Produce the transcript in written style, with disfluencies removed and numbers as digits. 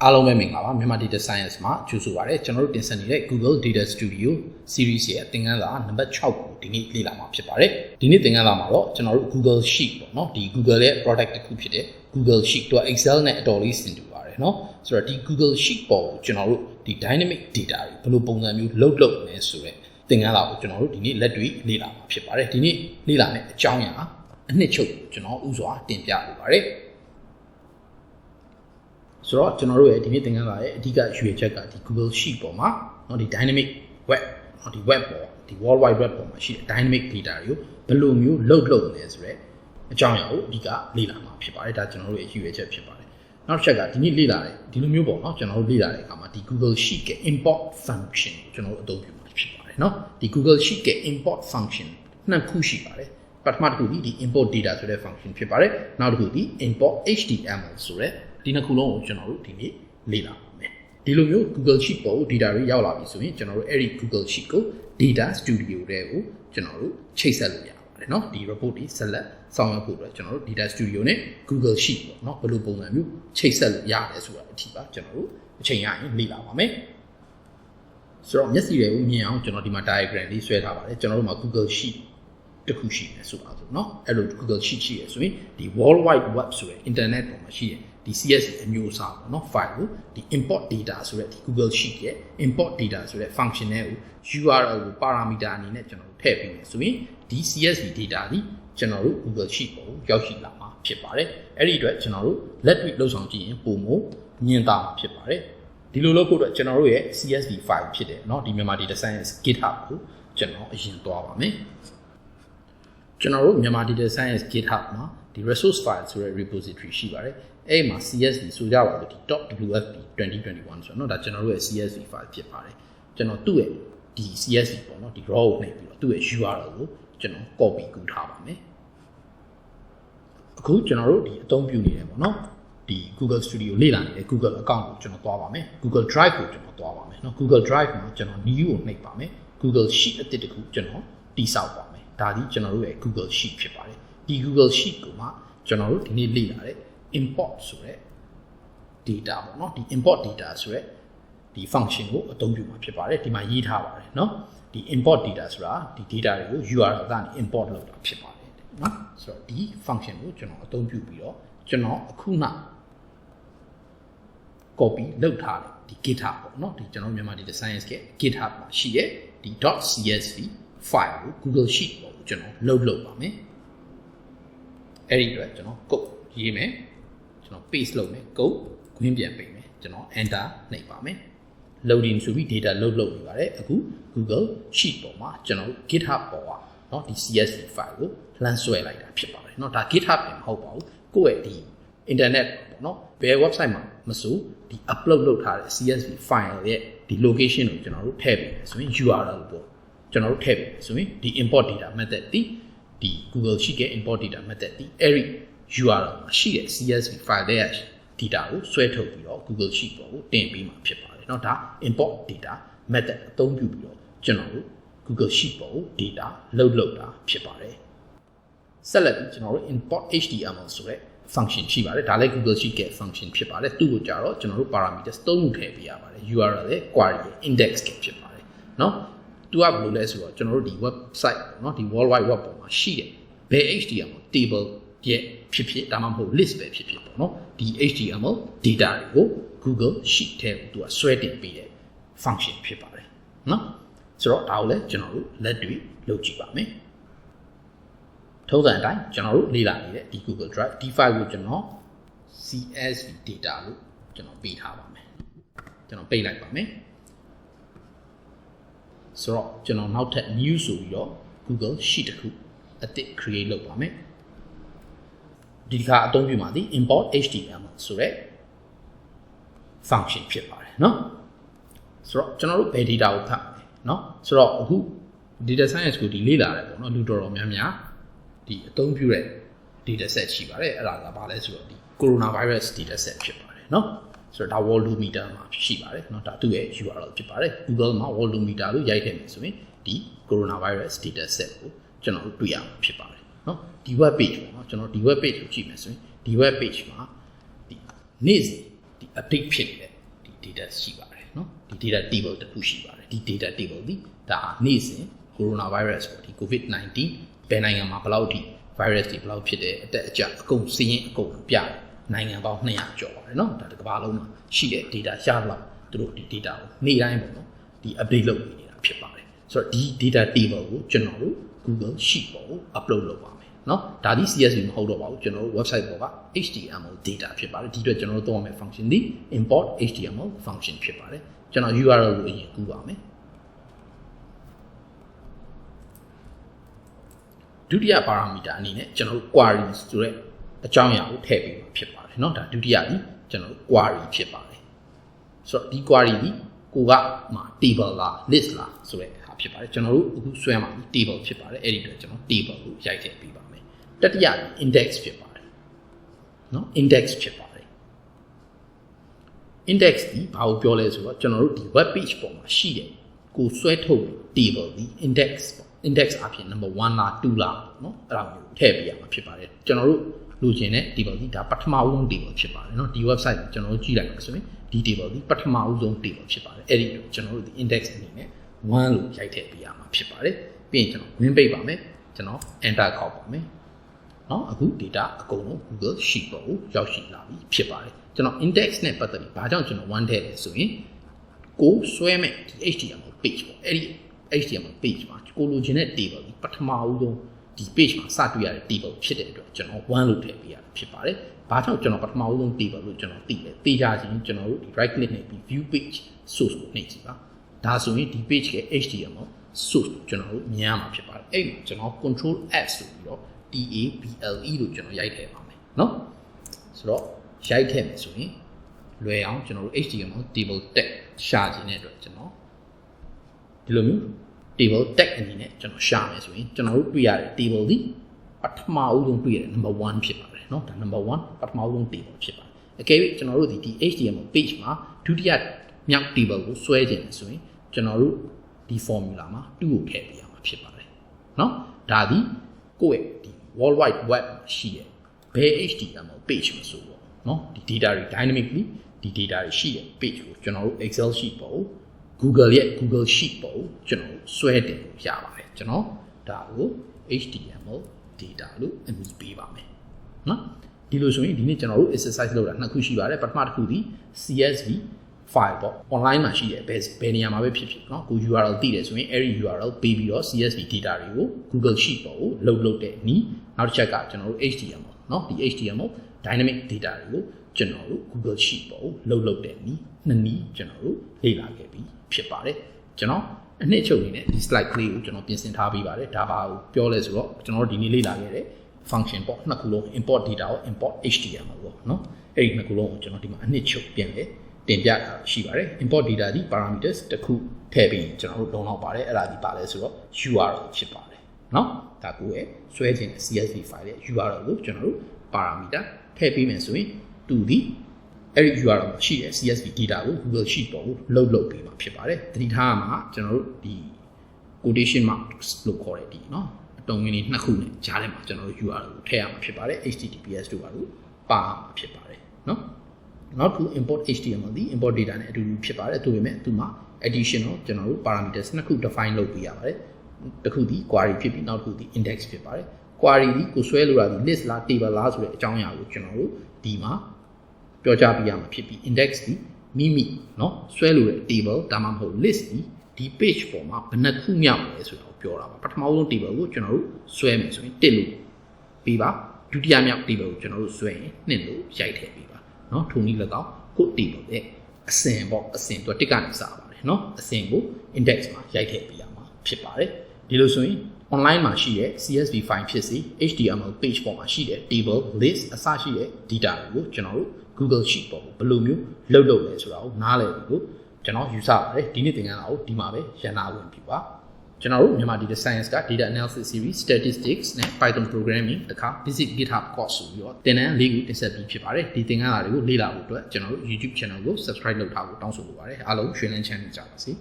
အားလုံးပဲမင်္ဂလာပါမြန်မာ data science မှာကြိုဆိုပါရစေကျွန်တော်တို့တင်ဆက်နေတဲ့ Google Data Studio series ရဲ့သင်ခန်းစာနံပါတ်6ကိုဒီနေ့လေ့လာမှာဖြစ်ပါတယ်ဒီနေ့သင်ခန်းစာမှာတော့ကျွန်တော်တို့ Google Sheet ပေါ့နော်ဒီ Google ရဲ့ product တစ်ခုဖြစ်တဲ့ Google Sheet တော့ Excel နဲ့အတော်လေးဆင်တူပါတယ်နော်ဆိုတော့ဒီ Google Sheet ပေါ်ကိုကျွန်တော်တို့ဒီ dynamic data တွေဘယ်လိုပုံစံမျိုးလုပ်လဲဆိုတဲ့သင်ခန်းစာကိုကျွန်တော်တို့ဒီနေ့လက်တွေ့လေ့လာမှာဖြစ်ပါတယ်ဒီနေ့လေ့လာမယ့်အကြောင်းအရာအနှစ်ချုပ်ကျွန်တော်ဥစွာတင်ပြလိုပါတယ်ဆိုတော့ကျွန်တော်တို့ရဲ့ဒီနေ့သင်ခန်းစာရဲ့အဓိကရွေချက်ကဒီ Google Sheet ပေါ်မှာเนาะဒီ dynamic web เนาะဒီ web ပေါ်ဒီ world wide web ပေါ်မှာရှိတဲ့ dynamic data တွေကိုဘယ်လိုမျိုးလုပ်လဲဆိုတော့အကြောင်းအရာကိုအဓိကလေ့လာမှာဖြစ်ပါတယ်ဒါကျွန်တော်တို့ရဲ့ရွေချက်ဖြစ်ပါတယ်နောက်တစ်ချက်ကဒီနေ့လေ့လာတယ်ဒီလိုမျိုးပေါ့เนาะကျွန်တော်တို့လေ့လာတဲ့အခါမှာဒီ Google Sheet ရဲ့ import function ကိုကျွန်တော်တို့အသုံးပြုမှာဖြစ်ပါတယ်เนาะဒီ Google Sheet ရဲ့ import function နှစ်ခုရှိပါတယ်ပထမတစ်ခုဒီ import data ဆိုတဲ့ function ဖြစ်ပါတယ်နောက်တစ်ခုဒီ import HTML ဆိုတဲ့ဒီနှစ်ခုလုံးကိုကျွန်တော်တို့ဒီနေ့လေ့လာပါမယ်ဒီလိုမျိုး Google Sheet ပေါ်ကို data တွေရောက်လာပြီဆိုရင်ကျွန်တော်တို့အဲ့ဒီ Google Sheet ကို Data Studio တွေကိုကျွန်တော်တို့ချိတ်ဆက်လို့ရပါတယ်เนาะဒီ report တွေဆက်လက်ဆောင်ရွက်ဖို့အတွက်ကျွန်တော်တို့ Data Studio နဲ့ Google Sheet ပေါ့เนาะဘယ်လိုပုံစံမျိုးချိတ်ဆက်လို့ရတယ်ဆိုတာအထိပါကျွန်တော်တို့အချိန်ရရင်လေ့လာပါမယ်ဆိုတော့မျက်စိတွေကိုမြင်အောင်ကျွန်တော်ဒီမှာ diagram လေးဆွဲထားပါတယ်ကျွန်တော်တို့မှာ Google Sheet တစ်ခုရှိတယ်ဆိုတာဆိုเนาะအဲ့လို Google Sheet ရှိရဆိုရင်ဒီ world wide web ဆိုတဲ့ internet ပေါ်မှာရှိတဲ့ဒီ CSV အမျိုးအစားပေါ့နော် file ကိုဒီ import data ဆိုတဲ့ဒီ Google Sheet ရဲ့ import data ဆိုတဲ့ function နဲ့ကို URL ကို parameter အနေနဲ့ကျွန်တော်တို့ထည့်ပေးမယ်ဆိုရင်ဒီ CSV data ဒီကျွန်တော်တို့ Google Sheet ပေါ်ကိုရောက်ရှိလာမှာဖြစ်ပါတယ်အဲ့ဒီအတွက်ကျွန်တော်တို့လက်တွေ့လှုပ်ဆောင်ကြည့်ရင်ပုံမမြင်သာဖြစ်ပါတယ်ဒီလိုလုပ်ဖို့အတွက်ကျွန်တော်တို့ရဲ့ CSV file ဖြစ်တယ်เนาะဒီ Myanmar Data Science GitHub ကိုကျွန်တော်အရင်သွားပါမယ်ကျွန်တော်တို့ Myanmar Data Science GitHub မှာဒီ resource file ဆိုတဲ့ repository ရှိပါတယ်အဲ့မှာ CSV ဆိုကြပါလို့ဒီ .wfp 2021ဆိုတော့เนาะဒါကျွန်တော်တို့ရဲ့ CSV file ဖြစ်ပါတယ်ကျွန်တော်သူ့ရဲ့ဒီ CSV ပေါ့เนาะဒီ raw ကိုနှိပ်ပြီးတော့သူ့ရဲ့ URL ကိုကျွန်တော် copy ကူးထားပါမယ်အခုကျွန်တော်တို့ဒီအသုံးပြုနေတယ်ပေါ့เนาะဒီ Google Studio လေ့လာနေတဲ့ Google account ကိုကျွန်တော်သွားပါမယ် Google Drive ကိုကျွန်တော်သွားပါမယ်เนาะ Google Drive မှာကျွန်တော် new ကိုနှိပ်ပါမယ် Google Sheet အသစ်တစ်ခုကျွန်တော်တည်ဆောက်ပါမယ်ဒါဒီကျွန်တော်တို့ရဲ့ Google Sheet ဖြစ်ပါတယ်ဒီ Google Sheet ကိုမှကျွန်တော်တို့ဒီနေ့လေ့လာတဲ့ import ဆိုတဲ့ data ပေါ့เนาะဒီ import data ဆိုတဲ့ဒီ function ကိုအသုံးပြုမှာဖြစ်ပါတယ်ဒီမှာရေးထားပါတယ်เนาะဒီ import data ဆိုတာဒီ data တွေကို URL ကနေ import လုပ်တာဖြစ်ပါတယ်เนาะဆိုတော့ဒီ function ကိုကျွန်တော်အသုံးပြုပြီးတော့ကျွန်တော်အခုမှ copy လုပ်ထားတယ်ဒီ GitHub ပေါ့เนาะဒီကျွန်တော်မြန်မာ data science ရဲ့ GitHub မှာရှိတဲ့ဒီ .csv file ကို Google Sheet ပေါ်ကိုကျွန်တော်လုပ်ပါမယ်အဲ့ဒီအတွက်ကျွန်တော် code ရေးမယ်ကျွန်တော် paste လုပ်မယ် code ခွင်းပြန်ပေးမယ်ကျွန်တော် enter နှိပ်ပါမယ် loading ဆိုပြီး data load လုပ်နေပါတယ်အခု Google Sheet ပေါ်မှာကျွန်တော် GitHub ပေါ်ကเนาะဒီ CSV file ကိုလှမ်းဆွဲလိုက်တာဖြစ်ပါတယ်เนาะဒါ GitHub ပြင်မဟုတ်ပါဘူးကိုယ့်ရဲ့ဒီ internet ပေါ့เนาะဘယ် website မှာမဆိုဒီ upload လုပ်ထားတဲ့ CSV file ရဲ့ဒီ location ကိုကျွန်တော်တို့ထည့်ပေးမယ်ဆိုရင် URL ပေါ့ကျွန်တော်တို့ထည့်ပေးမယ်ဆိုရင်ဒီ import data method ဒီ Google Sheet ရဲ့ import data method ဒီအဲ့ဒီ URL မှာရှိတဲ့ CSV file ရဲ့ data ကိုဆွဲထုတ်ပြီးတော့ Google Sheet ပေါ်ကိုတင်ပေးမှာဖြစ်ပါတယ်เนาะဒါ import data method အသုံးပြုပြီးတော့ကျွန်တော်တို့ Google Sheet ပေါ်ကို data load လုပ်တာဖြစ်ပါတယ်ဆက်လက်ပြီးကျွန်တော်တို့ import HTML ဆိုတဲ့ function ရှိပါတယ်ဒါလည်း Google Sheet ရဲ့ function ဖြစ်ပါတယ်သူ့ကိုကြတော့ကျွန်တော်တို့ parameters 3ခုထည့်ပေးရပါတယ် URL ရဲ့ query ရဲ့ index ရဲ့ဖြစ်ပါတယ်เนาะသူကဘယ်လိုလဲဆိုတော့ကျွန်တော်တို့ဒီ website ပေါ့เนาะဒီ world wide web ပေါ်မှာရှိတဲ့ဘယ် HTML table ရဲ့ဖြစ်ဒါမှမဟုတ် list ပဲဖြစ်ပေါ့เนาะဒီ HTML data တွေကို Google Sheet ထဲကိုသူကဆွဲတင်ပေးတဲ့ function ဖြစ်ပါတယ်เนาะဆိုတော့ဒါကိုလည်းကျွန်တော်တို့လက်တွေ့လုပ်ကြည့်ပါမယ်ထုံးစံအတိုင်းကျွန်တော်တို့လေ့လာနေတဲ့ဒီ Google Drive ဒီ file ကိုကျွန်တော် CSV data လို့ကျွန်တော်ပေးထားပါမယ်ကျွန်တော်ပေးလိုက်ပါမယ်ဆိုတော့ကျွန်တော်နောက်ထပ် new ဆိုပြီးတော့ Google Sheet တစ်ခုအသစ် create လုပ်ပါမယ်ဒီတစ်ခါအသုံးပြုမှာဒီ import HTML ဆိုတဲ့ function ဖြစ်ပါတယ်เนาะဆိုတော့ကျွန်တော်တို့ဘယ် data ကိုဖတ်မလဲเนาะဆိုတော့အခု data science ကိုဒီလေ့လာတယ်ပေါ့เนาะလူတော်များများဒီအသုံးပြုတဲ့ data set ရှိပါတယ်အဲ့ဒါကဘာလဲဆိုတော့ဒီ coronavirus data set ဖြစ်ပါတယ်เนาะဆိုတော့ဒါ volumeter မှာရှိပါတယ်เนาะဒါသူ့ရဲ့ URL ဖြစ်ပါတယ် Google မှာ volumeter လို့ရိုက်ထည့်မယ်ဆိုရင်ဒီ coronavirus data set ကိုကျွန်တော်တို့တွေ့ရမှာဖြစ်ပါတယ်เนาะဒီ web page ပေါ့เนาะကျွန်တော်ဒီ web page ကိုကြည့်မယ်ဆိုရင်ဒီ web page မှာဒီနေ့စဉ်ဒီ update ဖြစ်နေတဲ့ data ရှိပါတယ်เนาะဒီ data table တစ်ခုရှိပါတယ်ဒီ data table ဒီဒါနေ့စဉ် coronavirus ပေါ့ဒီ covid-19 ဘယ်နိုင်ငံမှာဘယ်လောက်ထိ virus တွေဘယ်လောက်ဖြစ်တယ်အတက်အကျအကုန်စီးရင်အကုန်ပြတယ်နိုင်ငံပေါင်း200ကျော်ပါတယ်เนาะဒါတစ်ကမ္ဘာလုံးမှာရှိတဲ့ data ရလောက်သူတို့ဒီ data ကိုနေ့တိုင်းပေါ့နော်ဒီ update လုပ်နေတာဖြစ်ပါတယ်ဆိုတော့ဒီ data table ကိုကျွန်တော်တို့ Google Sheet ပေါ်ကို upload လုပ်ပါမယ်เนาะဒါဒီ CSV မဟုတ်တော့ပါဘူးကျွန်တော်တို့ website ပေါ်က HTML data ဖြစ်ပါတယ်ဒီအတွက်ကျွန်တော်တို့သုံးရမယ့် function ဒီ import HTML function ဖြစ်ပါတယ်ကျွန်တော် URL ကိုအရင်ကူးပါမယ်ဒုတိယ parameter အနေနဲ့ကျွန်တော်တို့ query ဆိုတဲ့အကြောင်းအရာကိုထည့်ပေးမှာဖြစ်ပါတယ်เนาะဒါဒုတိယကြီးကျွန်တော်တို့ query ဖြစ်ပါတယ်ဆိုတော့ဒီ query ဒီကိုကမှာ table လား list လားဆိုတဲ့ဟာဖြစ်ပါတယ်ကျွန်တော်တို့အခုဆွဲမှာ table ဖြစ်ပါတယ်အဲ့ဒီအတွက်ကျွန်တော် table ကိုရိုက်ထည့်ပေးပါမယ်တတိယ index ဖြစ်ပါတယ်เนาะ index ဖြစ်ပါတယ် index ဒီဘာကိုပြောလဲဆိုတော့ကျွန်တော်တို့ဒီ web page ပေါ်မှာရှိတဲ့ကိုဆွဲထုတ် table ဒီ index ပေါ့ index အဖြစ် number 1လား2လားเนาะအဲ့ဒါမျိုးထည့်ပေးရမှာဖြစ်ပါတယ်ကျွန်တော်တို့လိုချင်တဲ့ table ဒီဒါပထမဦးဆုံး table ဖြစ်ပါတယ်เนาะဒီ website ကိုကျွန်တော်တို့ကြည့်လိုက်မှာဆိုရင်ဒီ table ဒီပထမဦးဆုံး table ဖြစ်ပါတယ်အဲ့ဒီတော့ကျွန်တော်တို့ဒီ index အနေနဲ့1လို့ရိုက်ထည့်ပေးရမှာဖြစ်ပါတယ်ပြီးရင်ကျွန်တော် win ပိတ်ပါမယ်ကျွန်တော် enter ခေါက်ပါမယ်เนาะအခု data အကုန်လုံး Google Sheet ပေါ်ကိုရောက်ရှိလာပြီဖြစ်ပါတယ်ကျွန်တော် index နဲ့ပတ်သက်ပြီးဘာကြောင့်ကျွန်တော်1ထည့်လဲဆိုရင်ကိုဆွဲမဲ့ဒီ HTML page ပေါ့အဲ့ဒီ HTML page မှာကိုလိုချင်တဲ့ table ဒီပထမဦးဆုံးဒီ page မှာစတွေ့ရတဲ့ table ဖြစ်တဲ့အတွက်ကျွန်တော်1လို့ထည့်ပေးရတာဖြစ်ပါတယ်ဘာကြောင့်ကျွန်တော်ပထမဦးဆုံး table လို့ကျွန်တော်သိလဲသိကြခြင်းကျွန်တော်တို့ဒီ right click နဲ့ပြီး view page source ကိုနှိပ်ကြည့်ပါဒါဆိုရင်ဒီ page ရဲ့ HTML source ကိုကျွန်တော်တို့မြင်ရမှာဖြစ်ပါတယ်အဲ့ဒီကျွန်တော် control F ဆိုပြီးတော့ table လို့ကျွန်တော်ရိုက်ထည့်ပါမယ်เนาะဆိုတော့ရိုက်ထည့်မယ်ဆိုရင်လွယ်အောင်ကျွန်တော်တို့ HTML table tag ရှာခြင်းတဲ့အတွက်ကျွန်တော်ဒီလိုမျိုး table tag အနေနဲ့ကျွန်တော်ရှာမယ်ဆိုရင်ကျွန်တော်တို့တွေ့ရတဲ့ table ဒီပထမဦးဆုံးတွေ့ရတဲ့ number 1ဖြစ်ပါတယ်เนาะဒါ number 1ပထမဦးဆုံး table ဖြစ်ပါတယ်အကယ်၍ကျွန်တော်တို့ဒီ HTML page မှာဒုတိယမြောက် table ကိုဆွဲခြင်းဆိုရင်ကျွန်တော်တို့ဒီ formula မှာ2ကိုထည့်ပေးရမှာဖြစ်ပါတယ်เนาะဒါဒီကိုယ့်ရဲ့ဒီ world wide web ရှိရဲ့ဘယ် HTML page မဆိုပေါ့เนาะဒီ data တွေ dynamically ဒီ data တွေရှိရဲ့ page ကိုကျွန်တော်တို့ Excel sheet ပေါ် Google ရဲ့ Google sheet ပေါ်ကျွန်တော်ဆွဲတင်လို့ရပါတယ်ကျွန်တော်ဒါကို HTML data လို့အမည်ပေးပါမယ်เนาะဒီလိုဆိုရင်ဒီနေ့ကျွန်တော်တို့ exercise လုပ်တာနှစ်ခုရှိပါတယ်ပထမတစ်ခုဒီ CSV file ပေါ့ online မှာရှိတဲ့ဘယ်နေရာမှာပဲဖြစ်ဖြစ်เนาะကို URL တည်တယ်ဆိုရင်အဲ့ဒီ URL ပေးပြီးတော့ CSV data တွေကို Google sheet ပေါ်ကိုloadတဲ့နည်းနောက်တစ်ချက်ကကျွန်တော်တို့ HTML เนาะဒီ HTML dynamic data တွေကိုကျွန်တော်တို့ Google sheet ပေါ်ကို loadတဲ့နည်းနှစ်နည်းကျွန်တော်တို့လေ့လာခဲ့ပြီးဖြစ်ပါတယ်ကျွန်တော်အနှစ်ချုပ်အနေနဲ့ဒီ slide ကလေးကိုကျွန်တော်ပြင်ဆင်ထားပေးပါတယ်ဒါပါကိုပြောလဲဆိုတော့ကျွန်တော်တို့ဒီနေ့လေ့လာခဲ့တဲ့ function ပေါ့နှစ်ခုလုံး import data ကို import HTML ပေါ့เนาะအဲ့ဒီနှစ်ခုလုံးကိုကျွန်တော်ဒီမှာအနှစ်ချုပ်ပြင်လဲတင်ပြတာရှိပါတယ် import data ဒီ parameters တစ်ခုထည့်ပြီးကျွန်တော်တို့လုံလောက်ပါတယ်အဲ့ဒါဒီပါလဲဆိုတော့ URL ဖြစ်ပါတယ်เนาะဒါကိုရဲ့ဆွဲခြင်း CSV file ရဲ့ URL ကိုကျွန်တော်တို့ parameter ထည့်ပေးမယ်ဆိုရင်သူဒီအဲ့ဒီ URL မှာရှိတဲ့ CSV data ကို Google Sheet ပေါ်ကို load ပေးမှာဖြစ်ပါတယ်သတိထားမှာကျွန်တော်တို့ဒီ quotation marks လို့ခေါ်တဲ့ဒီเนาะအတုံးငင်းလေးနှစ်ခုနဲ့ကြားထဲမှာကျွန်တော်တို့ URL ကိုထည့်ရမှာဖြစ်ပါတယ် HTTPS တို့ပါလို့ပါမှာဖြစ်ပါတယ်เนาะနောက်တစ်ခု import HTML ဒီ import data နဲ့အတူတူဖြစ်ပါတယ်သူပေမဲ့သူမှာ additional ကျွန်တော်တို့ parameters နှစ်ခု define လုပ်ပေးရပါတယ်တစ်ခုဒီ query ဖြစ်ပြီးနောက်တစ်ခုဒီ index ဖြစ်ပါတယ် query ဒီကိုဆွဲလိုတာဒီ list လား table လားဆိုတဲ့အကြောင်းအရာကိုကျွန်တော်တို့ဒီမှာပြောကြားပြရမှာဖြစ်ပြီး index ဒီမိမိเนาะဆွဲလိုတဲ့ table ဒါမှမဟုတ် list ဒီ page ပေါ်မှာဘယ်နှခုမြောက်လဲဆိုတာကိုပြောတာပါပထမဆုံး table ကိုကျွန်တော်တို့ဆွဲမယ်ဆိုရင်1လို့ပြီးပါဒုတိယမြောက် table ကိုကျွန်တော်တို့ဆွဲရင်2လို့ရိုက်ထည့်ပေးပါเนาะထိုနည်း၎င်းကို table ရဲ့အစဉ်ပေါ့အစဉ်သူတစ်ကနေစပါတယ်เนาะအစဉ်ကို index မှာရိုက်ထည့်ပေးရမှာဖြစ်ပါတယ်ဒီလိုဆိုရင် online မှာရှိတဲ့ CSV file ဖြစ်စေ HTML page ပေါ်မှာရှိတဲ့ table list အစရှိတဲ့ data တွေကိုကျွန်တော်တို့ Google Sheet ပေါ်ကိုဘယ်လိုမျိုးလုပ်လဲဆိုတာကိုနားလည်ပြီးကိုကျွန်တော်ယူဆပါတယ်ဒီနေ့သင်ခန်းစာကိုဒီမှာပဲရန်နာဝင်ပြီပါကျွန်တော်တို့မြန်မာ data science က data analysis series statistics နဲ့ python programming တခါ basic github course ဆိုပြီးတော့သင်တန်း၄ခုတင်ဆက်ပြီးဖြစ်ပါတယ်ဒီသင်ခန်းစာတွေကိုလေ့လာဖို့အတွက်ကျွန်တော်တို့ YouTube channel ကို subscribe လုပ်ထားဖို့တောင်းဆိုလိုပါတယ်အားလုံးရွှေလန်းချမ်းမြေ့ကြပါစေ